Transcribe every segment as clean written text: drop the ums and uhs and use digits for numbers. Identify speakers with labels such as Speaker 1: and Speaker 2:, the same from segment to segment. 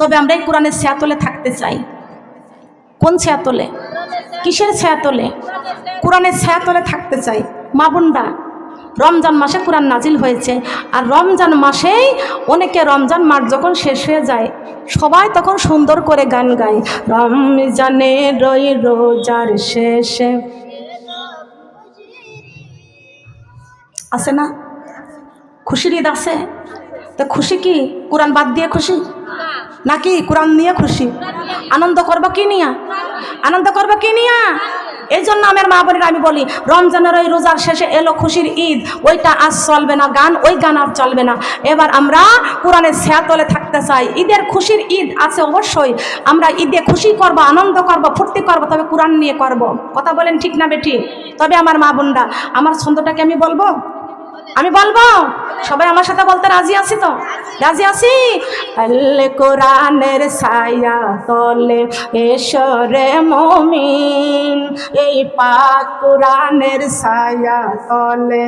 Speaker 1: তবে আমরা এই কোরআনের ছায়াতলে থাকতে চাই। কোন ছায়াতলে? কিসের ছায়াতলে? কোরআনের ছায়াতলে থাকতে চাই। মা বোনরা, রমজান মাসে কোরআন নাজিল হয়েছে, আর রমজান মাসেই অনেকে রমজান মাস যখন শেষ হয়ে যায় সবাই তখন সুন্দর করে গান গায়, রমজানের রোজার শেষে। আছে না? খুশির ঈদ আছে। তো খুশি কি কোরআন বাদ দিয়ে খুশি নাকি কোরআন নিয়ে খুশি? আনন্দ করবো কি নিয়া? আনন্দ করবো কি নিয়া? এই জন্য আমার মা বোনেরা আমি বলি, রমজানের ওই রোজার শেষে এলো খুশির ঈদ, ওইটা আজ চলবে না, গান ওই গান আর চলবে না। এবার আমরা কোরআনের ছায়াতলে থাকতে চাই। ঈদের খুশির ঈদ আছে অবশ্যই, আমরা ঈদে খুশি করব, আনন্দ করব, ফুর্তি করব, তবে কোরআন নিয়ে করব। কথা বলেন ঠিক না বেঠিক? তবে আমার মা বোনরা, আমার ছন্দটাকে আমি বলবো, আমি বলবো, সবাই আমার সাথে বলতে রাজি আছি তো? রাজি আছি? আল্লাহ কোরআনের ছায়া তলে এসো রে মুমিন, এই পাক কোরআনের ছায়া তলে,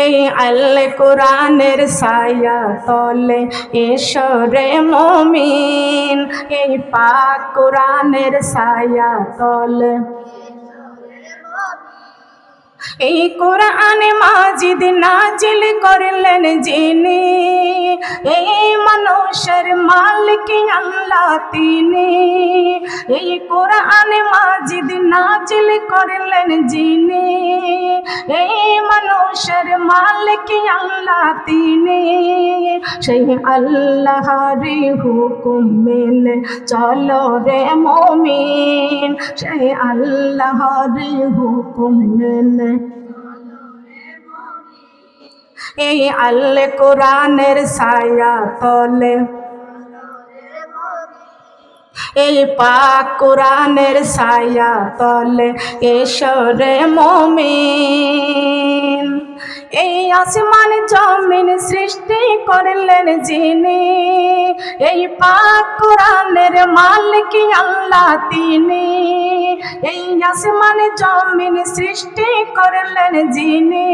Speaker 1: এই আল্লাহ কোরআনের ছায়া তলে এসো রে মুমিন, এই পাক কোরআনের ছায়া তলে। এই কোরআন মাজিদ নাজিল করলেন যিনি, এই মানুষের মালিক আল্লাহ তিনি। এই কোরআন মাজিদ নাজিল করলেন যিনি, এই মানুষের মালিক আল্লাহ তিনি। সেই আল্লাহর হুকুম মেনে চলো রে মুমিন, সেই আল্লাহর হুকুম মেনে। এই আল্লাহ কোরআনের ছায়া তলে, এই পাক কোরআনের ছায়া তলে এসো রে মুমিন। এই আসমান জমিন সৃষ্টি করলেন যিনি, এই পাক কোরআনের মালিক আল্লাহ তিনি। এই আসমান জমিন সৃষ্টি করলেন যিনি,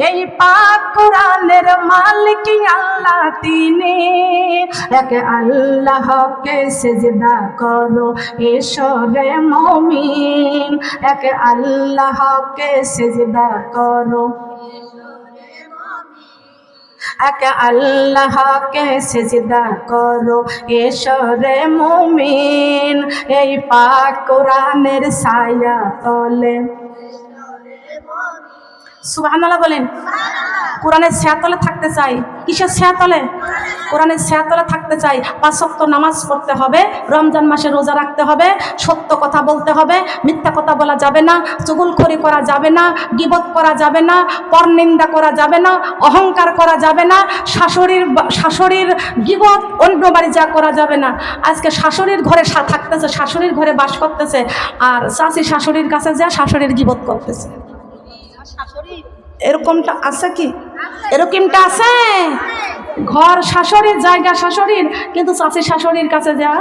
Speaker 1: এই পাক কোরআনের মালিক আল্লাহ তিনি। এক আল্লাহকে সিজদা করো এসো রে মুমিন, এক আল্লাহকে সিজদা করো, এক আল্লাহকে সিজদা করো এসো রে মুমিন, এই পাক কোরআনের ছায়া তলে। সুবহানাল্লাহ বলেন। কোরআনের ছায়াতলে থাকতে চাই। কিসের ছায়াতলে? কোরআনের ছায়াতলে থাকতে চাই। 5 ওয়াক্ত নামাজ পড়তে হবে, রমজান মাসে রোজা রাখতে হবে, সত্য কথা বলতে হবে, মিথ্যা কথা বলা যাবে না, চুগলখড়ি করা যাবে না, গীবত করা যাবে না, পরনিন্দা করা যাবে না, অহংকার করা যাবে না, শাশুড়ির গীবত অন্য বাড়ি যা করা যাবে না। আজকে শাশুড়ির ঘরে থাকতেছে, শাশুড়ির ঘরে বাস করতেছে, আর চাচি শাশুড়ির কাছে যা শাশুড়ির গীবত করতেছে। এরকমটা আছে কি? এরকমটা আছে? ঘর শাশুড়ির, জায়গা শাশুড়ির, কিন্তু চাচি শাশুড়ির কাছে যা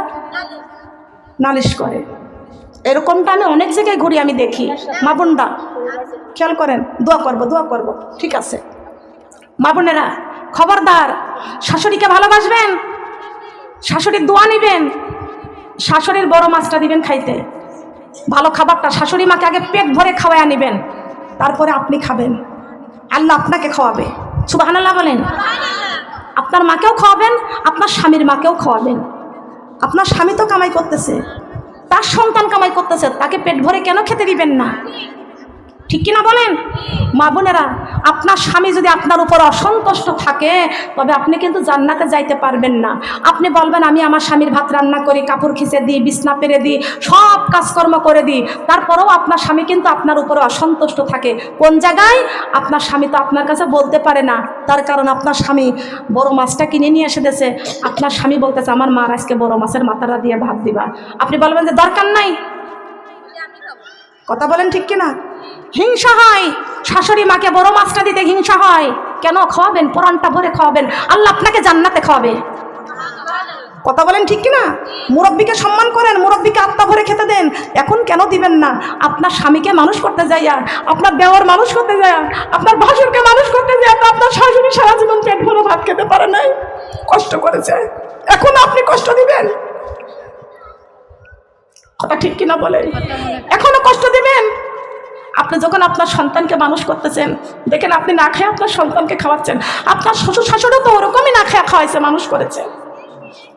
Speaker 1: নালিশ করে। এরকমটা আমি অনেক জায়গায় ঘুরি, আমি দেখি। মা বোনরা খেয়াল করেন, দোয়া করব, দোয়া করব, ঠিক আছে? মা বোনেরা খবরদার, শাশুড়িকে ভালোবাসবেন, শাশুড়ির দোয়া নেবেন, শাশুড়ির বড় মাছটা দিবেন খাইতে, ভালো খাবারটা শাশুড়ি মাকে আগে পেট ভরে খাওয়ায়া নেবেন, তারপরে আপনি খাবেন, আল্লাহ আপনাকে খাওয়াবে। সুবহানাল্লাহ বলেন। আপনার মাকেও খাওয়াবেন, আপনার স্বামীর মাকেও খাওয়াবেন। আপনার স্বামী তো কামাই করতেছে, তার সন্তান কামাই করতেছে, তাকে পেট ভরে কেন খেতে দিবেন না? ঠিক কিনা বলেন? মা বোনেরা, আপনার স্বামী যদি আপনার উপর অসন্তুষ্ট থাকে, তবে আপনি কিন্তু জান্নাতে যাইতে পারবেন না। আপনি বলবেন আমি আমার স্বামীর ভাত রান্না করি, কাপড় খিচে দিই, বিছনা পেরে দিই, সব কাজকর্ম করে দিই, তারপরেও আপনার স্বামী কিন্তু আপনার উপরে অসন্তুষ্ট থাকে। কোন জায়গায়? আপনার স্বামী তো আপনার কাছে বলতে পারে না, তার কারণ আপনার স্বামী বড় মাছটা কিনে নিয়ে এসে দিয়েছে, আপনার স্বামী বলতেছে আমার মা আজকে বড় মাছের মাথাটা দিয়ে ভাত দিবা। আপনি বলবেন যে দরকার নাই। কথা বলেন ঠিক কিনা? হিংসা হয়, শাশুড়ি মাকে বড় মাছটা দিতে হিংসা হয়। কেন? খাওয়াবেন, পরানটা ভরে খাওয়াবেন, আল্লাহ আপনাকে জান্নাতে খাওয়াবে। কথা বলেন ঠিক কিনা? মুরব্বীকে সম্মান করেন, মুরব্বীকে আত্মা ভরে খেতে দেন। এখন কেন দিবেন না? আপনার স্বামীকে মানুষ করতে যাইয়া, আপনার দেওয়ার মানুষ করতে যাইয়া, আপনার ভাসুরকে মানুষ করতে যাইয়া তো আপনার শাশুড়ি সারা জীবন পেট ভরে ভাত খেতে পারে নাই, কষ্ট করেছে। এখন আপনি কষ্ট দিবেন? কথা ঠিক কিনা বলেন? এখনো কষ্ট দিবেন? আপনি যখন আপনার সন্তানকে মানুষ করতেছেন, দেখেন আপনি না খেয়ে আপনার সন্তানকে খাওয়াচ্ছেন, আপনার শ্বশুর শাশুড়িও তো ওরকমই না খেয়ে খাওয়াইছে, মানুষ করেছে।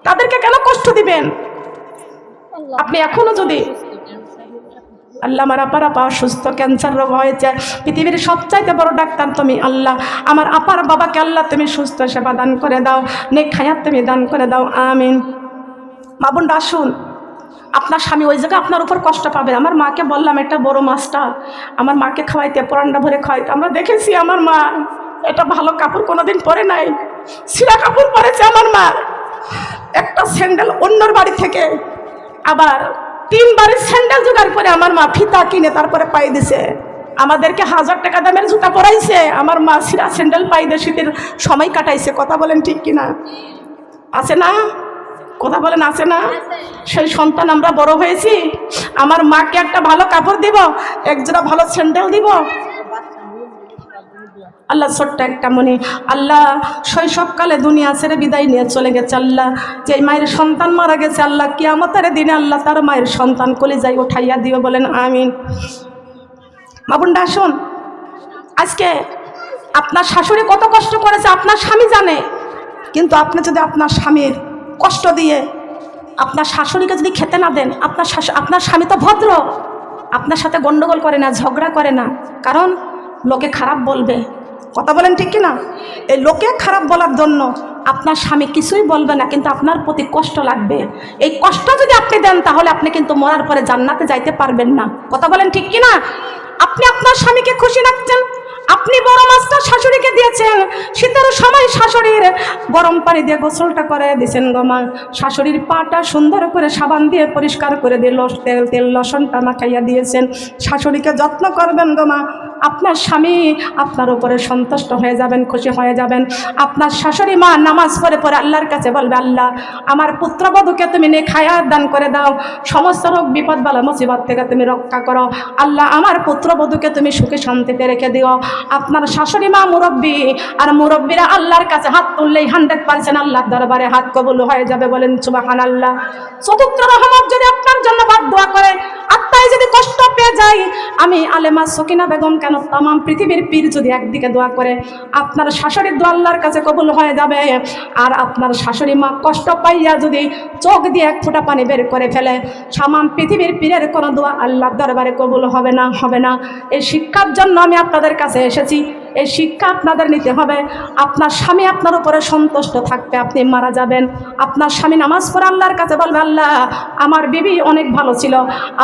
Speaker 1: তাদেরকে কেন কষ্ট দিবেন? আপনি এখনো যদি আল্লাহ আমার আপার আপা সুস্থ, ক্যান্সার রোগ হয়েছে, পৃথিবীর সবচাইতে বড় ডাক্তার তুমি আল্লাহ, আমার আপার বাবাকে আল্লাহ তুমি সুস্থ সেবা দান করে দাও, নেক হায়াত তুমি দান করে দাও, আমিন। মা বোনরা আসুন, আপনার স্বামী ওই জায়গায় আপনার উপর কষ্ট পাবে। আমার মাকে বললাম একটা বড় মাছটা আমার মাকে খাওয়াইতে, পরান্ডা ভরে খাওয়াইতে। আমরা দেখেছি আমার মা এটা ভালো কাপড় কোনোদিন পরে নাই, ছিঁড়া কাপড় পরেছে আমার মা। একটা স্যান্ডেল অন্যর বাড়ি থেকে আবার 3 বারের স্যান্ডেল জোগাড় করে আমার মা ফিতা কিনে তারপরে পাই দিছে। আমাদেরকে 1000 টাকা দামের জুতা পরাইছে, আমার মা ছিঁড়া স্যান্ডেল পাই দিয়ে শীতের সময় কাটাইছে। কথা বলেন ঠিক কিনা? আছে না? কথা বলেন আছে না? সেই সন্তান আমরা বড় হয়েছি, আমার মাকে একটা ভালো কাপড় দিব, একজোড়া ভালো স্যান্ডেল দিব। আল্লাহ ছোট্ট একটা মনে, আল্লাহ শৈশবকালে দুনিয়া ছেড়ে বিদায় নিয়ে চলে গেছে। আল্লাহ যে মায়ের সন্তান মারা গেছে, আল্লাহ কিয়ামতের দিনে আল্লাহ তার মায়ের সন্তান কলিজায় উঠাইয়া দিও, বলেন আমিন। মা বোনরা আসুন, আজকে আপনার শাশুড়ি কত কষ্ট করেছে আপনার স্বামী জানে, কিন্তু আপনি যদি আপনার স্বামীর কষ্ট দিয়ে আপনার শাশুড়িকে যদি খেতে না দেন, আপনার স্বামী তো ভদ্র, আপনার সাথে গন্ডগোল করে না, ঝগড়া করে না, কারণ লোকে খারাপ বলবে। কথা বলেন ঠিক কিনা? এই লোকে খারাপ বলার জন্য আপনার স্বামী কিছুই বলবে না, কিন্তু আপনার প্রতি কষ্ট লাগবে। এই কষ্ট যদি আপনি দেন তাহলে আপনি কিন্তু মরার পরে জান্নাতে যাইতে পারবেন না। কথা বলেন ঠিক কিনা? আপনি আপনার স্বামীকে খুশি রাখছেন, আপনি বড় মাছটা শাশুড়িকে দিয়েছেন, শীতের সময় শাশুড়ির গরম পানি দিয়ে গোসলটা করে দিয়েছেন গোমা, শাশুড়ির পাটা সুন্দর করে সাবান দিয়ে পরিষ্কার করে দিয়ে তেল লসনটা মাখাইয়া দিয়েছেন, শাশুড়িকে যত্ন করবেন গোমা। আপনার স্বামী আপনার উপরে সন্তুষ্ট হয়ে যাবেন, খুশি হয়ে যাবেন। আপনার শাশুড়ি মা নামাজ পড়ে আল্লাহর কাছে বলবে, আল্লাহ আমার পুত্রবধূকে তুমি নেক হায়াত দান করে দাও, সমস্ত রোগ বিপদ বালা মুসিবত থেকে তুমি রক্ষা করো, আল্লাহ আমার পুত্রবধূকে তুমি সুখে শান্তিতে রেখে দিও। আপনার শাশুড়ি মা মুরব্বী, আর মুরব্বীরা আল্লাহর কাছে হাত তুললেই 100% আল্লাহর দরবারে হাত কবুল হয়ে যাবে, বলেন সুবহানাল্লাহ। চতুর্থ রহমত যদি আপনার জন্য বাদ দোয়া করে, আত্মায় যদি কষ্ট পেয়ে যায়, আমি আলেমা সকিনা বেগম কেন তাম পৃথিবীর পীর যদি একদিকে দোয়া করে, আপনার শাশুড়ির দোয়া আল্লাহর কাছে কবুল হয়ে যাবে। আর আপনার শাশুড়ি মা কষ্ট পাইয়া যদি চোখ দিয়ে 1 ফোঁটা পানি বের করে ফেলে, সামাম পৃথিবীর পীরের কোনো দোয়া আল্লাহর দরবারে কবুল হবে না, হবে না। এই শিক্ষার জন্য আমি আপনাদের কাছে এসেছি, এই শিক্ষা আপনাদের নিতে হবে। আপনার স্বামী আপনার উপরে সন্তুষ্ট থাকবে, আপনি মারা যাবেন, আপনার স্বামী নামাজ পড়ে আল্লাহর কাছে বলবে, আল্লাহ আমার বিবি অনেক ভালো ছিল,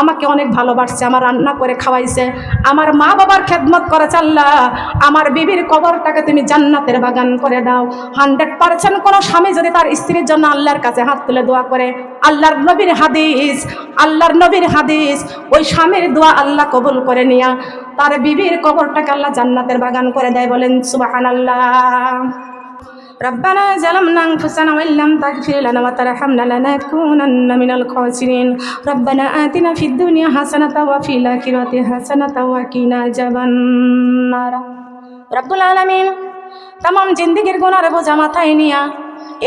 Speaker 1: আমাকে অনেক ভালোবাসছে, আমার রান্না করে খাওয়াইছে, আমার মা বাবার খেদমত করেছে, আল্লাহ আমার বিবির কবরটাকে তুমি জান্নাতের বাগান করে দাও। 100% কোনো স্বামী যদি তার স্ত্রীর জন্য আল্লাহর কাছে হাত তুলে দোয়া করে, আল্লাহর নবীর হাদিস, ওই স্বামীর দোয়া আল্লাহ কবুল করে নিয়া তার বিবির কবরটাকে আল্লাহ জান্নাতের বাগান করে দেয়, বলেন সুবহানাল্লাহ। ربنا ظلمنا أنفسنا وإن لم تغفر لنا وترحمنا لنكونن من الخاسرين ربنا آتنا في الدنيا حسنة وفي الآخرة حسنة وقنا عذاب النار রব্বুল আলামিন तमाम জিন্দেগির গুনার বোঝা মাথায় নিয়া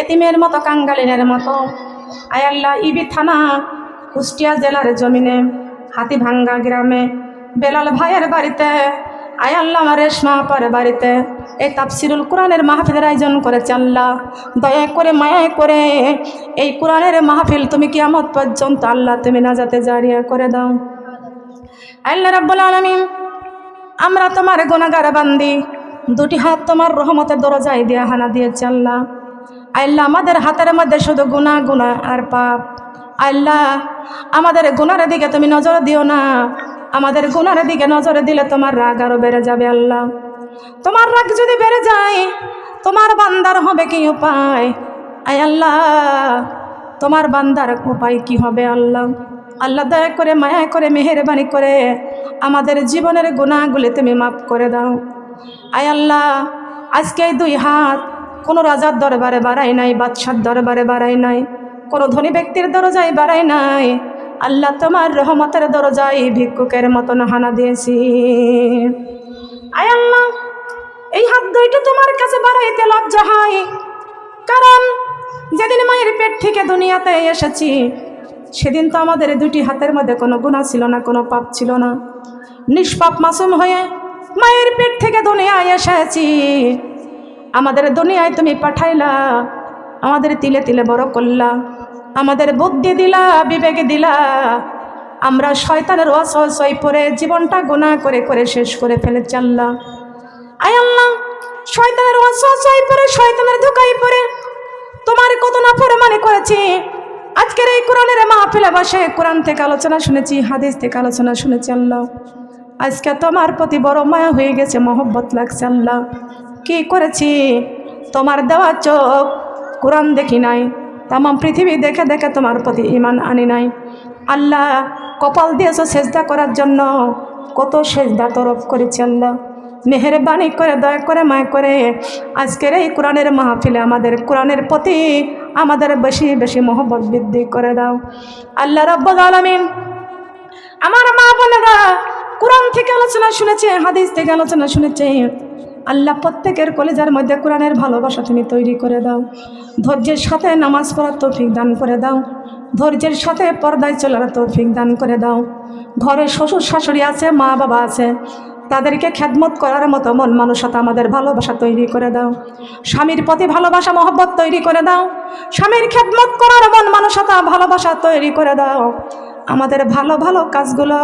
Speaker 1: এতিমের মতো কাঙ্গালিনের মতো আয় আল্লাহ ইবি থানা কুষ্টিয়া জেলার জমিনে হাতিভাঙ্গা গ্রামে বেলাল ভাইয়ের বাড়িতে, আয় আল্লাহ আমার রেশমা আপার বাড়িতে এই তাফসিরুল কোরআনের মাহফিলের আয়োজন করেছে। আল্লাহ দয়া করে মায়া করে এই কোরআনের মাহফিল তুমি কিয়ামত পর্যন্ত আল্লাহ তুমি নাজাতে জারিয়া করে দাও। আল্লাহ রাব্বুল আলামিন আমরা তোমার গুনাহগার বান্দি, 2টি হাত তোমার রহমতের দরজায় দিয়ে হানা দিয়েছে। আল্লাহ আল্লাহ আমাদের হাতের মধ্যে শুধু গুনাহ গুনাহ আর পাপ। আল্লাহ আমাদের গুনার দিকে তুমি নজর দিও না, আমাদের গুনার দিকে নজর দিলে তোমার রাগ আরো বেড়ে যাবে। আল্লাহ তোমার রাগ যদি বেড়ে যায় তোমার বান্দার হবে কি উপায়? আয় আল্লাহ তোমার বান্দার উপায় কি হবে? আল্লাহ আল্লাহ দয়া করে মায়া করে মেহেরবানি করে আমাদের জীবনের গুনাহগুলি তুমি মাফ করে দাও। আয় আল্লাহ আজকে এই 2 হাত কোনো রাজার দরবারে বাড়াই নাই, বাদশার দরবারে বাড়াই নাই, কোনো ধনী ব্যক্তির দরজায় বাড়াই নাই, আল্লাহ তোমার রহমতের দরজায় ভিক্ষুকের মতন হানা দিয়েছি। আয় আল্লাহ, এই হাত দুইটা তোমার কাছে বাড়াইতে লজ্জা হয়, কারণ যেদিন মায়ের পেট থেকে দুনিয়াতে এসেছি সেদিন তো আমাদের দুটি হাতের মধ্যে কোনো গুনাহ ছিল না, কোনো পাপ ছিল না। নিষ্পাপ মাসুম হয়ে মায়ের পেট থেকে দুনিয়ায় এসেছি। আমাদের দুনিয়ায় তুমি পাঠাইলা, আমাদের তিলে তিলে বড় করলা, আমাদের বুদ্ধি দিলা, বিবেক দিলা। আমরা শয়তানের ওয়াসওয়াসায় পড়ে জীবনটা গুনাহ করে করে শেষ করে ফেলেছি আল্লাহ। আয় আল্লাহ, শয়তানের ওয়াসওয়াসায় পড়ে, শয়তানের ধোঁকায় পড়ে তোমার কত নাফরমানি করেছি। আজকের এই কোরআনের মাহফিলে বসে কোরআন থেকে আলোচনা শুনেছি, হাদিস থেকে আলোচনা শুনেছি আল্লাহ। আজকে তোমার প্রতি বড় মায়া হয়ে গেছে, মহব্বত লাগছে আল্লাহ। কি করেছি? তোমার দেওয়া চোখ কোরআন দেখি নাই, তাম পৃথিবী দেখে দেখে তোমার প্রতি ঈমান আনি নাই আল্লাহ। কপাল দিয়েছো সেজদা করার জন্য, কত সেজদা তরফ করেছি আল্লাহ। মেহেরবানি করে, দয়া করে, মায়া করে আজকের এই কোরআনের মাহফিলে আমাদের কোরআনের প্রতি আমাদের বেশি বেশি মহব্বত বৃদ্ধি করে দাও আল্লাহ রাব্বুল আলামিন। আমার মা বোনেরা কোরআন থেকে আলোচনা শুনেছে, হাদিস থেকে আলোচনা শুনেছে আল্লাহ, প্রত্যেকের কলেজার মধ্যে কোরআনের ভালোবাসা তুমি তৈরি করে দাও। ধৈর্যের সাথে নামাজ পড়ার তৌফিক দান করে দাও, ধৈর্যের সাথে পর্দায় চলার তৌফিক দান করে দাও। ঘরে শ্বশুর শাশুড়ি আছে, মা বাবা আছে, তাদেরকে খেদমত করার মতো মন মানসিকতা আমাদের ভালোবাসা তৈরি করে দাও। স্বামীর প্রতি ভালোবাসা মহব্বত তৈরি করে দাও, স্বামীর খেদমত করার মন মানসিকতা ভালোবাসা তৈরি করে দাও। আমাদের ভালো ভালো কাজগুলো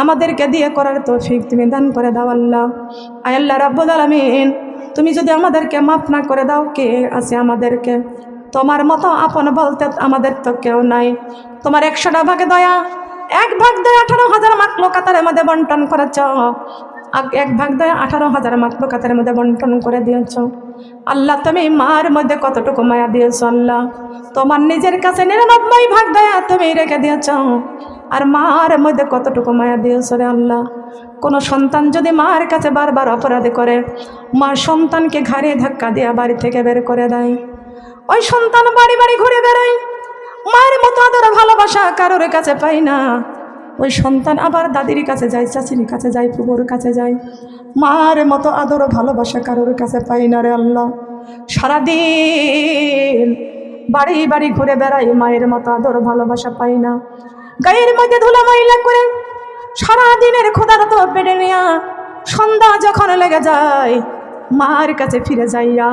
Speaker 1: আমাদেরকে দিয়ে করার তৌফিক তুমি দান করে দাও আল্লাহ। আয় আল্লাহ রাব্বুল আলামিন, তুমি যদি আমাদেরকে মাফ না করে দাও, কে আছে আমাদেরকে? তোমার মতো আপন বলতে আমাদের তো কেউ নাই। তোমার 100টা ভাগে দয়া, 1 ভাগ দয়া 18,000 মাখলুকাতের মধ্যে বন্টন করেছ। 1 ভাগ দয়া 18,000 মাখলুকাতের মধ্যে বন্টন করে দিয়েছ আল্লাহ। তুমি মার মধ্যে কতটুকু মায়া দিয়েছ আল্লাহ। তোমার নিজের কাছে 99 ভাগ দয়া তুমি রেখে দিয়েছ, আর মার মধ্যে কতটুকু মায়া দিয়েছ রে আল্লাহ। কোনো সন্তান যদি মার কাছে বারবার অপরাধ করে, মা সন্তানকে ঘাড়ে ধাক্কা দিয়ে বাড়ি থেকে বের করে দেয়। ওই সন্তান বাড়ি বাড়ি ঘুরে বেড়ায়, মায়ের মতো আদর ভালোবাসা কারোর কাছে পাই না। ওই সন্তান আবার দাদির কাছে যায়, চাচির কাছে যায়, ফুপুর কাছে যায়, মার মতো আদর ভালোবাসা কারোর কাছে পাই না রে আল্লাহ। সারাদিন বাড়ি বাড়ি ঘুরে বেড়াই, মায়ের মতো আদর ভালোবাসা পাই না। গায়ের মধ্যে ধুলা ময়লা করে সারাদিনের ক্ষুধারত পেটে নিয়া সন্ধ্যা যখন লেগে যায়, মার কাছে ফিরে যাইয়া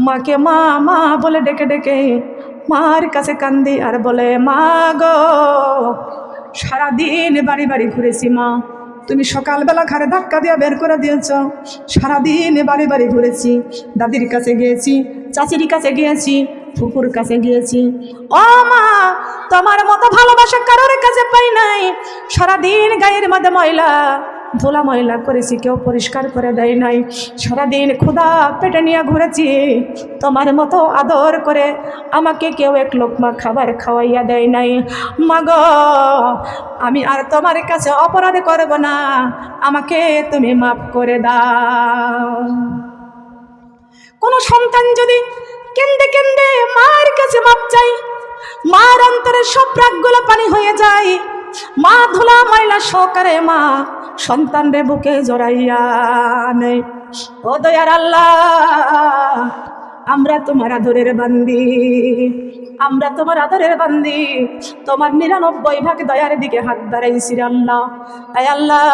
Speaker 1: মাকে মা মা বলে ডেকে ডেকে মার কাছে কান্দি আর বলে, মা গো, সারাদিন বাড়ি বাড়ি ঘুরেছি মা, তুমি সকালবেলা ঘাড়ে ধাক্কা দিয়ে বের করে দিয়েছ। সারাদিন বাড়ি বাড়ি ঘুরেছি, দাদির কাছে গিয়েছি, চাচির কাছে গিয়েছি, ফুপুর কাছে গিয়েছি। ও মা, তোমার মতো ভালোবাসা কারোর কাছে পাই নাই। সারাদিন গায়ের মধ্যে ময়লা ধুলা ময়লা করেছি, কেউ পরিষ্কার করে দেয় নাই। সারাদিন ক্ষুধা পেটে নিয়ে ঘুরেছি, তোমার মতো আদর করে আমাকে কেউ 1 লোকমা খাবার খাওয়াইয়া দেয় নাই। মাগো, আমি আর তোমার কাছে অপরাধ করব না, আমাকে তুমি মাফ করে দাও। কোন সন্তান যদি কেন্দে কেন্দে মার কাছে মাপ চাই, মার অন্তরের সব রাগগুলো পানি হয়ে যায়। মা ধুলা ময়লা সহকারে মা সন্তান রে বুকে জড়াইয়া নেই। ও দয়ার আল্লাহ, আমরা তোমার আদরের বান্দি, আমরা তোমার আদরের বান্দি। তোমার 99 ভাগ দয়ার দিকে হাত বাড়াইছি রে আল্লাহ। আয় আল্লাহ,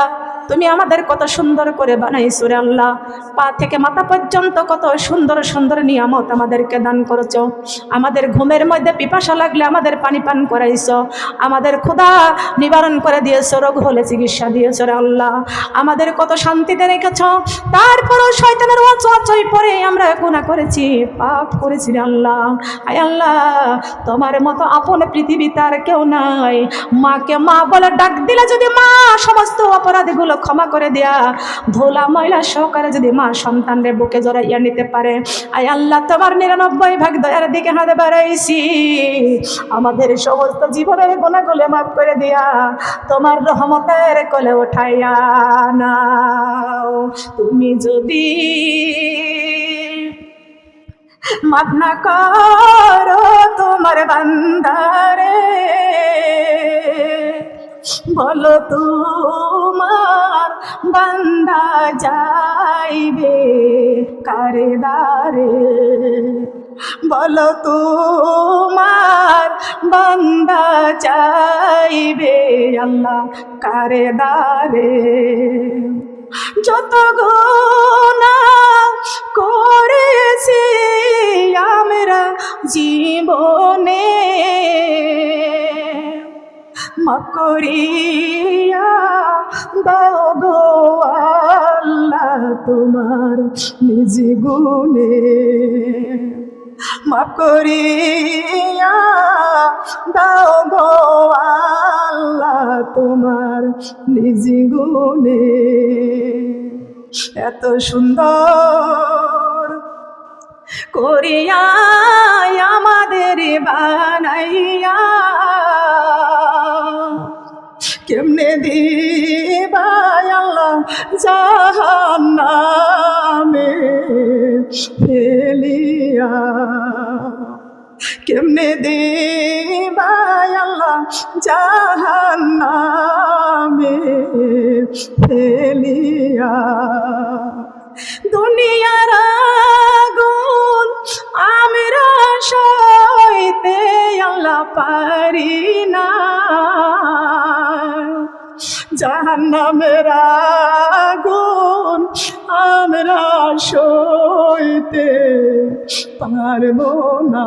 Speaker 1: তুমি আমাদের কত সুন্দর করে বানাইছো রে আল্লাহ। পা থেকে মাথা পর্যন্ত কত সুন্দর সুন্দর নিয়ামত আমাদেরকে দান করেছো। আমাদের ঘুমের মধ্যে পিপাসা লাগলে আমাদের পানি পান করাইছো, আমাদের ক্ষুধা নিবারণ করে দিয়েছো, রোগ হলে চিকিৎসা দিয়েছো রে আল্লাহ। আমাদের কত শান্তিতে রেখেছো, তারপরও শয়তানের ওয়াসওয়াসায় পড়ে আমরা গুনাহ করেছি, পাপ করেছি রে আল্লাহ। আয় আল্লাহ, তোমার মতো আপন পৃথিবীতে আর কেউ নাই। মাকে মা বলে ডাক দিলে যদি মা সমস্ত অপরাধগুলো ক্ষমা করে দেয়া, ধুলা ময়লা সহকারে যদি মা সন্তানদের বুকে জড়াইয়া নিতে পারে, আয় আল্লাহ, তোমার 99 ভাগ দয়ার দিকে হাত বাড়াইছি। আমাদের সমস্ত জীবনের গুনাহগুলো মাফ করে দিয়া তোমার রহমতের কোলে উঠাইয়া নাও। তুমি যদি মাফ না করো, আমার বান্দারে বলো তোমার বান্দা যাইবে কারে দারে, বলো তোমার বান্দা চাইবে আল্লাহ কারে দারে। যত গুনাহ করেছি আমরা জীবনে, মাফ করিয়া দাও গো আল্লাহ তোমার নিজ গুণে, মাফ করিয়া দাও গো আল্লাহ তোমার নিজ গুণে। এত সুন্দর করিয়া আমাদের বানাইয়া কেমনে দিবা আল্লাহ জাহান্নামে ফেলিয়া, কেমনে দিবা আল্লাহ জাহান্নামে ফেলিয়া। দুনিয়ার আগুন আমরা সইতে আল্লাহ পারি না, জাহান্নামের আগুন আমরা সইতে পারবো না।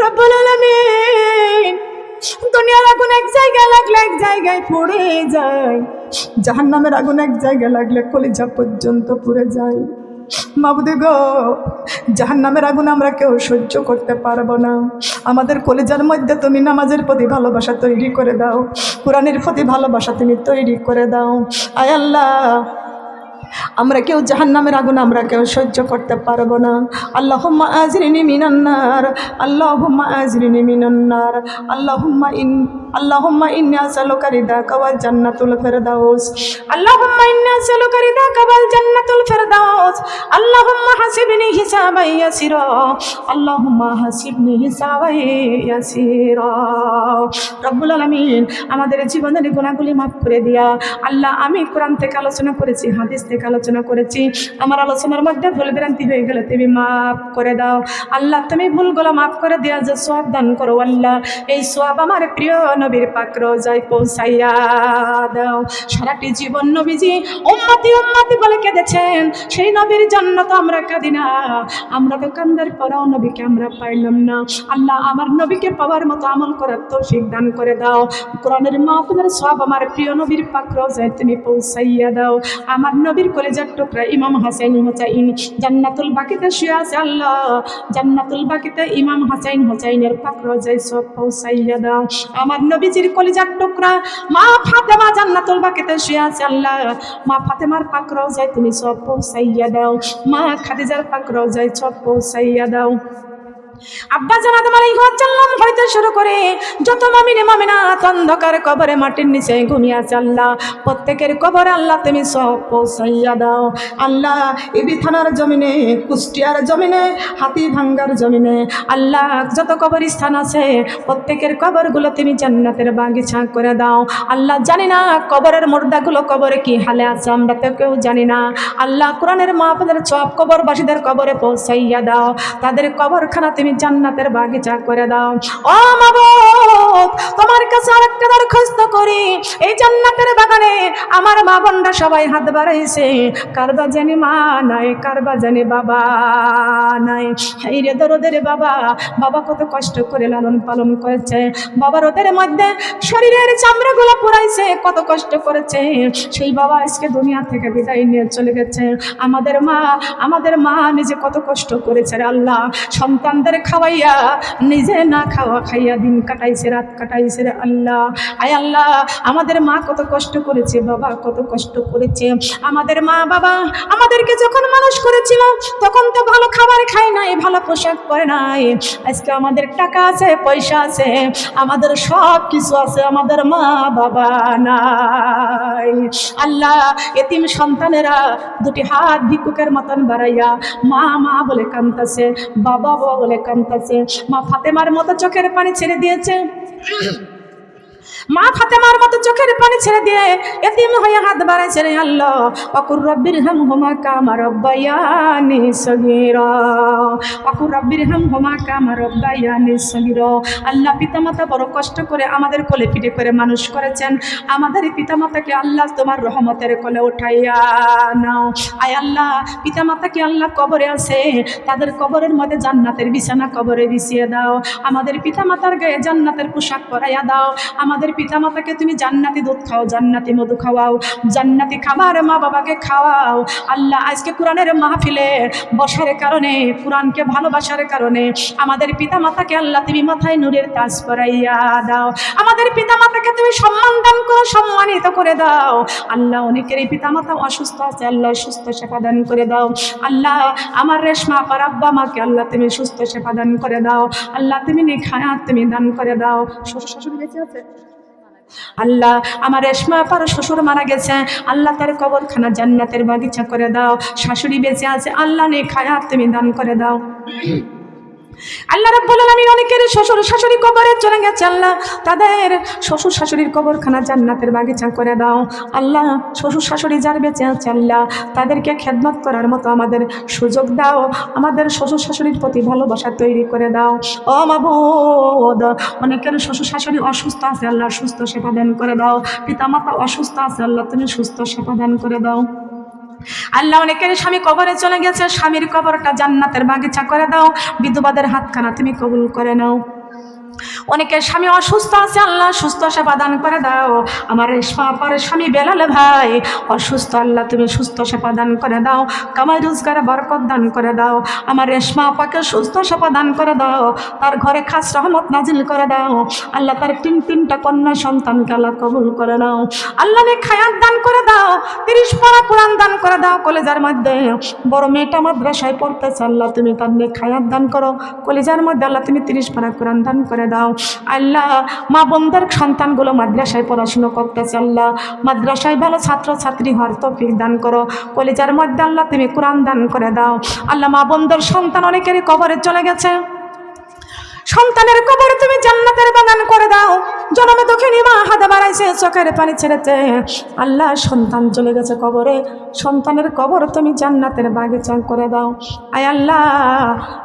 Speaker 1: রব্বুল আলামিন দুনিয়ার আগুন এক জায়গায় লাগলে এক জায়গায় পুড়ে যায়, জাহান্নামের আগুন এক জায়গায় লাগলে কলিজা পর্যন্ত পুড়ে যায়। মাবুদ গো, জাহান্নামের আগুন আমরা কেউ সহ্য করতে পারবো না। আমাদের কলিজার মধ্যে তুমি নামাজের প্রতি ভালোবাসা তৈরি করে দাও, কোরআনের প্রতি ভালোবাসা তুমি তৈরি করে দাও। আয় আল্লাহ, আমরা কেউ জাহান্নামের আগুন আমরা কেউ সহ্য করতে পারবো না। আল্লাহুম্মা আজরিনি মিনান নার, আল্লাহুম্মা আজরিনি মিনান নার, আল্লাহুম্মা ইন্নী আসআলুকা রিদাকা ওয়াল জান্নাতুল ফিরদাউস, আল্লাহুম্মা ইন্নী আসআলুকা রিদাকা ওয়াল জান্নাতুল ফিরদাউস, আল্লাহুম্মা হাসিবনি হিসাবান ইয়াসিরা, আল্লাহুম্মা হাসিবনি হিসাবান ইয়াসিরা। রব্বুল আলামিন আমাদের জীবনের গুনাহগুলি মাফ করে দিয়া। আল্লাহ, আমি কোরআন থেকে আলোচনা করেছি, হাদিস থেকে আলোচনা করেছি, আমার আলোচনার মধ্যে ভুল ভ্রান্তি হয়ে গেলে তুমি মাফ করে দাও। আল্লাহ, তুমি ভুলগুলো মাফ করে দেওয়া যে সওয়াব দান করো আল্লাহ, এই সওয়াব আমার প্রিয় নবীর পাক রওজায় পৌঁছাইয়া দাও। সারাটি জীবন নবীজি উম্মতি উম্মতি বলে কেঁদেছেন, সেই নবীর জন্য তো আমরা কাঁদি না, আমরা তো কান্দার পরেও নবীকে আমরা পাইলাম না। আল্লাহ, আমার নবীকে পাওয়ার মতো আমল করার তৌফিক দান করে দাও। কোরআনের মাহফিলের সওয়াব আমার প্রিয় নবীর পাক রওজায় তুমি পৌঁছাইয়া দাও। আমার নবীর কলেজার টুকরা ইমাম হাসাইন হোসাইন জান্নাতুল বাকিতে শুয়ে আছে আল্লাহ, জান্নাতুল বাকিতে ইমাম হাসাইন হোসাইনের পাক রওজায় সব পৌঁছাইয়া দাও। আমার নবীজির কলেজার টুকরা মা ফাতেমা জান্নাতুল বাকিতে শুয়ে আছে আল্লাহ, মা ফাতেমার পাক রওজায় তুমি সব পৌঁছাইয়া দাও। মা খাদিজার পাক রওজায় সব পৌঁছাইয়া দাও। আব্বা জান আদম আলাইহিস সালাম হইতে শুরু করে যত মুমিন মুমিনাত অন্ধকার কবরে মাটির নিচে ঘুমিয়ে আছে আল্লাহ, প্রত্যেকের কবরে আল্লাহ তুমি সব পৌঁছাইয়া দাও। আল্লাহ, ইবি থানার জমিনে, কুষ্টিয়ার জমিনে, হাতিভাঙ্গার জমিনে আল্লাহ যত কবরস্থান আছে প্রত্যেকের কবরগুলো তুমি জান্নাতের বাগিচা করে দাও। আল্লাহ, জানি না কবরের মুর্দাগুলো কবরে কি হালে আছে, আমরা তো কেউ জানি না। আল্লাহ, কোরআনের মাহফিলের সব কবরবাসীদের কবরে পৌঁছাইয়া দাও, তাদের কবরখানা তুমি জান্নাতের বাগিচা করে দাও। ও মাবুদ, তোমার কাছে আরেকটা দরখাস্ত করি, এই জান্নাতের বাগানে আমার মা বোনরা সবাই হাত বাড়াইছে, কারবা জানি মা নাই, কারবা জানি বাবা নাই। এই রে দরদের বাবা, বাবা কত কষ্ট করে লালন পালন করেছে, বাবার ওদের মধ্যে শরীরের চামড়াগুলো পুরাইছে, কত কষ্ট করেছে, সেই বাবা আজকে দুনিয়া থেকে বিদায় নিয়ে চলে গেছে। আমাদের মা নিজে কত কষ্ট করেছে রে আল্লাহ, সন্তানদের খাওয়াইয়া নিজে না খাওয়া খাইয়া দিন কাটাইছে, রাত রাত কাটাইছে রে আল্লাহ। আয় আল্লাহ, আমাদের মা কত কষ্ট করেছে, বাবা কত কষ্ট করেছে। আমাদের মা বাবা আমাদেরকে যখন মানুষ করেছিল তখন তো ভালো খাবার খায় নাই, ভালো পোশাক পরে নাই। আজকে আমাদের টাকা আছে, পয়সা আছে, আমাদের সব কিছু আছে, আমাদের মা বাবা নাই। আল্লাহ, এতিম সন্তানেরা দুটি হাত ভিক্ষুকের মতন বাড়াইয়া মা মা বলে কাঁদতেছে, বাবা বাবা বলে কাঁদতেছে। মা ফাতেমার মতো চোখের পানি ছেড়ে দিয়েছে, মা ফাতেমার মতো চোখের পানি ছেড়ে দিয়ে এতিম হয়ে হাত বাড়াইছে রে আল্লাহ। ওয়াকুর রব্বির হামহুমা কামা রাব্বায়ানি সগীরা, ওয়াকুর রব্বির হামহুমা কামা রাব্বায়ানি সগীরা। আল্লাহ, পিতামাতা বড় কষ্ট করে আমাদের কোলে পিঠে করে মানুষ করেছেন। আমাদের পিতামাতাকে আল্লাহ তোমার রহমতের কোলে উঠাইয়া নাও। আয় আল্লাহ, পিতামাতাকে আল্লাহ কবরে আছে, তাদের কবরের মধ্যে জান্নাতের বিছানা কবরে বিছিয়ে দাও। আমাদের পিতামাতার গায়ে জান্নাতের পোশাক পরাইয়া দাও। আমাদের পিতামাতাকে তুমি জান্নাতি দুধ খাও, জান্নাতি মধু খাওয়াও, জান্নাতি খাবার মা বাবাকে খাওয়াও। আল্লাহ, আজকে কোরআনের মাহফিলে বসার কারণে, কোরআনকে ভালোবাসার কারণে আমাদের পিতামাতাকে আল্লাহ তুমি মাথায় নূরের তাজ পরাইয়া দাও। আমাদের পিতামাতাকে তুমি সম্মান দান করো, সম্মানিত করে দাও। আল্লাহ, অনেকের এই পিতামাতা অসুস্থ আছে, আল্লাহ সুস্থ সেবা দান করে দাও। আল্লাহ, আমার রেশমা আপার আব্বা মাকে আল্লাহ তুমি সুস্থ সেবা দান করে দাও। আল্লাহ, তুমি নেক হায়াত তুমি দান করে দাও। শ্বশুর শাশুড়ি বেঁচে আছে? আল্লাহ, আমার রেশমা আপার শ্বশুর মারা গেছে, আল্লাহ তার কবরখানা জান্নাতের বাগিচা করে দাও। শাশুড়ি বেঁচে আছে, আল্লাহ নেক হায়াত তুমি দান করে দাও। আল্লাহ রাব্বুল আলামিন অনেকের শ্বশুর শাশুড়ি কবরে চলে গেছে, আল্লাহ তাদের শ্বশুর শাশুড়ির কবরখানা জান্নাতের বাগিচা করে দাও। আল্লাহ, শ্বশুর শাশুড়ি যার বেঁচে আছে আল্লাহ তাদেরকে খেদমত করার মতো আমাদের সুযোগ দাও। আমাদের শ্বশুর শাশুড়ির প্রতি ভালোবাসা তৈরি করে দাও। ও মাবুদ, অনেকের শ্বশুর শাশুড়ি অসুস্থ আছে, আল্লাহ সুস্থ সেবা দান করে দাও। পিতামাতা অসুস্থ আছে, আল্লাহ তুমি সুস্থ সেবা দান করে দাও। আল্লাহ, অনেকের স্বামী কবরে চলে গেছে, স্বামীর কবরটা জান্নাতের বাগিচা করে দাও। বিধবাদের হাতখানা তুমি কবুল করে নাও। অনেকের স্বামী অসুস্থ আছে, আল্লাহ সুস্থ সেবা দান করে দাও। আমার রেশমা আপার স্বামী বেলাল ভাই অসুস্থ, আল্লাহ তুমি সুস্থ সেবা দান করে দাও। কামাই রোজগারে বরকত দান করে দাও। আমার রেশমা আপাকে সুস্থ সেবা দান করে দাও, তার ঘরে খাস রহমত নাজিল করে দাও। আল্লাহ, তার তিনটা কন্যা সন্তানকে আল্লাহ কবুল করে নাও। আল্লাহ, নেক হায়াত দান করে দাও। 30 পারা কোরআন দান করে দাও। কলেজার মধ্যে বড় মেয়েটা মাদ্রাসায় পড়তেছে, আল্লাহ তুমি তার নেক হায়াত দান করো। কলেজার মধ্যে আল্লাহ তুমি 30 পারা কোরআন দান করে দাও। আল্লাহ, মা বোনদের সন্তানগুলো মাদ্রাসায় পড়াশুনো করতেছে, আল্লাহ মাদ্রাসায় ভালো ছাত্র ছাত্রী হওয়ার তৌফিক দান করো। কলেজার মধ্যে আল্লাহ তুমি কোরআন দান করে দাও। আল্লাহ, মা বোনদের সন্তান অনেকেরই কবরে চলে গেছে, সন্তানের কবরে তুমি জান্নাতের বাগান করে দাও। জনমে দক্ষিণী মা হাত বাড়াইছে, চোখের পানি ছেড়েছে, আল্লাহ সন্তান চলে গেছে কবরে, সন্তানের কবর তুমি জান্নাতের বাগিচা করে দাও। আয় আল্লাহ,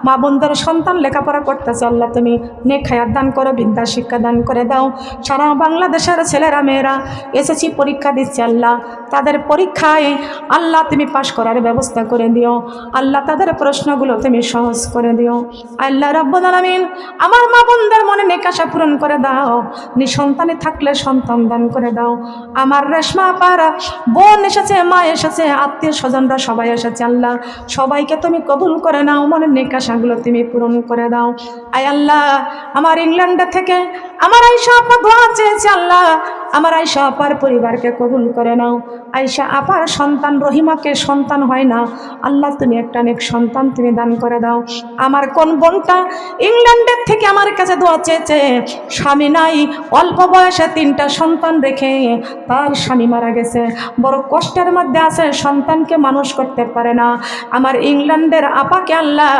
Speaker 1: মা বোনদের সন্তান লেখাপড়া করতেছে, আল্লাহ তুমি নেক হায়াত দান করো, বিদ্যা শিক্ষা দান করে দাও। সারা বাংলাদেশের ছেলেরা মেয়েরা এসএসসি পরীক্ষা দিচ্ছে, আল্লাহ তাদের পরীক্ষায় আল্লাহ তুমি পাশ করার ব্যবস্থা করে দিও। আল্লাহ তাদের প্রশ্নগুলো তুমি সহজ করে দিও। আল্লাহ রাব্বুল আলামিন আমার মা বোনদের মনে নেক আশা পূরণ করে দাও। নিঃসন্তানে থাকলে সন্তান দান করে দাও। আমার রেশমা আপারা বোন এসেছে, মা এসেছে, আত্মীয় স্বজনরা সবাই এসেছে, আল্লাহ সবাইকে তুমি কবুল করে নাও। মনের নেক আশাগুলো তুমি পূরণ করে দাও। আয় আল্লাহ, আমার ইংল্যান্ডে থেকে আমার আয়েশা আপা দোয়া চেয়েছে, আল্লাহ আমার আয়েশা আপার পরিবারকে কবুল করে নাও। আয়েশা আপার সন্তান রহিমাকে সন্তান হয় না, আল্লাহ তুমি একটা নেক সন্তান তুমি দান করে দাও। আমার কোন বোনটা ইংল্যান্ডের থেকে আমার কাছে দোয়া চেয়েছে, স্বামী নাই, অল্প বয়সে 3টা সন্তান রেখে তার স্বামী মারা গেছে, বড় কষ্টের মধ্যে আছে, সন্তানকে মানুষ করতে পারে না। আমার ইংল্যান্ডের আপাকে আল্লাহ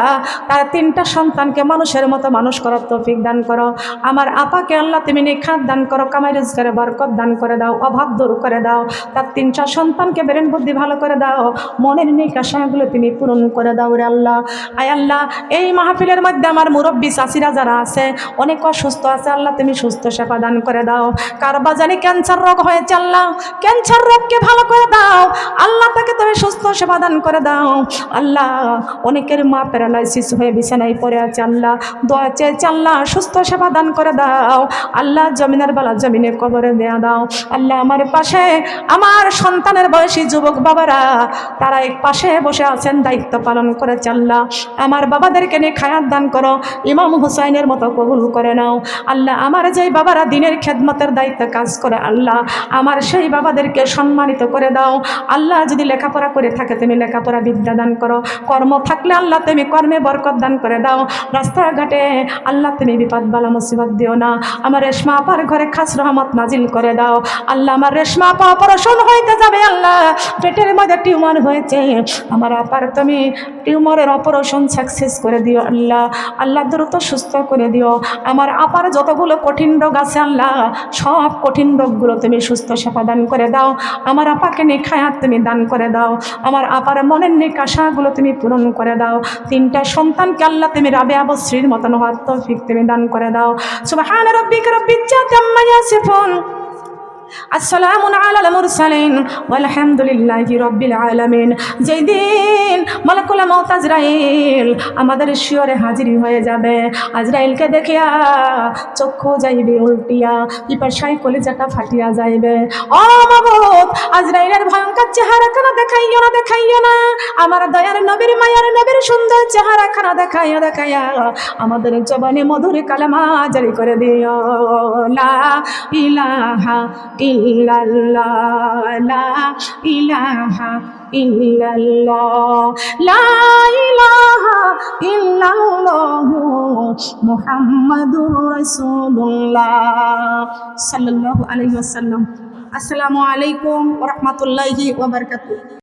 Speaker 1: তার 3টা সন্তানকে মানুষের মতো মানুষ করার তৌফিক দান করো। আমার আপাকে আল্লাহ তুমি নেখাত দান করো, কামাই রোজগারে বরকত দান করে দাও, অভাব দূর করে দাও। তার 3টা সন্তানকে ব্রেন বুদ্ধি ভালো করে দাও, মনের নেক আশাগুলো তুমি পূরণ করে দাও রে আল্লাহ। আয় আল্লাহ, এই মাহফিলের মধ্যে আমার মুরব্বী চাচিরা যারা আছে অনেক অসুস্থ আছে, আল্লাহ তুমি সুস্থ সেবা দান করে দাও। কারবা জানি ক্যান্সার রোগ হয়েছে, আল্লাহ ক্যান্সার রোগকে ভালো করে দাও। আল্লাহ তাকে তুমি সুস্থ সেবা দান করে দাও। আল্লাহ, অনেকের মা প্যারালাইসিস হয়ে বিছানায় পড়ে আছে, আল্লাহ দোয়া চেয়েছে, আল্লাহ সুস্থ সেবা দান করে দাও। আল্লাহ জমিনের বেলা জমিনে কবরে দেয়া দাও। আল্লাহ, আমার পাশে আমার সন্তানের বয়সী যুবক বাবারা তারা এক পাশে বসে আছেন, দায়িত্ব পালন করে। আল্লাহ আমার বাবাদেরকে নিয়ে খায়াত দান করো, ইমাম হুসাইনের মতো কবুল করে নাও। আল্লাহ আমার যেই বাবারা দিনের খেদমতের দায়িত্বে কাজ করে, আল্লাহ আমার সেই বাবাদেরকে সম্মানিত করে দাও। আল্লাহ যদি লেখাপড়া করে থাকে তুমি লেখাপড়া বিদ্যা দান করো, কর্ম থাকলে আল্লাহ তুমি কর্মে বরকত দান করে দাও। রাস্তাঘাটে আল্লাহ তুমি বিপদ বালা মুসিবত দিও না। আমার রেশমা আপার ঘরে খাস রহমত নাজিল করে দাও। আল্লাহ আমার রেশমা আপা অপারেশন হইতে যাবে, আল্লাহ পেটের মধ্যে টিউমার হয়েছে, আমার আপার তুমি টিউমারের অপারেশন সাকসেস করে দিও। আল্লাহ আল্লাহ দ্রুত সুস্থ করে দিও। আমার আপার যতগুলো কঠিন রোগ আছে আল্লাহ সব কঠিন রোগগুলো তুমি সুস্থ সেবা দান করে দাও। আমার আপাকে নেখায়াত তুমি দান করে দাও। আমার আপার মনের নেক আশাগুলো তুমি পূরণ করে দাও। 3টা সন্তানকে আল্লাহ তুমি রাবেয়া বসরির মতন হওয়ার তৌফিক তুমি দান করে দাও। সুবহান রাব্বিকা রাব্বিল ইজ্জাতি আম্মা ইয়াসিফুন, আসসালামু আলাল মুরসালিন ওয়ালহামদুলিল্লাহি রাব্বিল আলামিন। যেই দিন মালাকুল মউত আজরাইল আমাদের শিয়রে হাজিরি হয়ে যাবে, আজরাইলকে দেখিয়া চক্ষু যাইবে উল্টিয়া, পিপাসায় কলিজাটা ফাটিয়া যাইবে। ও মাবুদ, আজরাইলের ভয়ঙ্কর চেহারা খানা দেখাইও না, দেখাইও না। আমার দয়ার নবীর মায়ার নবীর সুন্দর চেহারা খানা দেখাইয়া দেখাইয়া আমাদের জবানে মধুর কালেমা জারি করে দিও। লা ইলাহা ইল্লাল্লাহ, লা ইলাহা ইল্লাল্লাহ, লা ইলাহা ইল্লাল্লাহ মুহাম্মাদুর রাসূলুল্লাহ সাল্লাল্লাহু আলাইহি ওয়াসাল্লাম। আসসালামু আলাইকুম ওয়া রাহমাতুল্লাহি ওয়া বারাকাতুহু।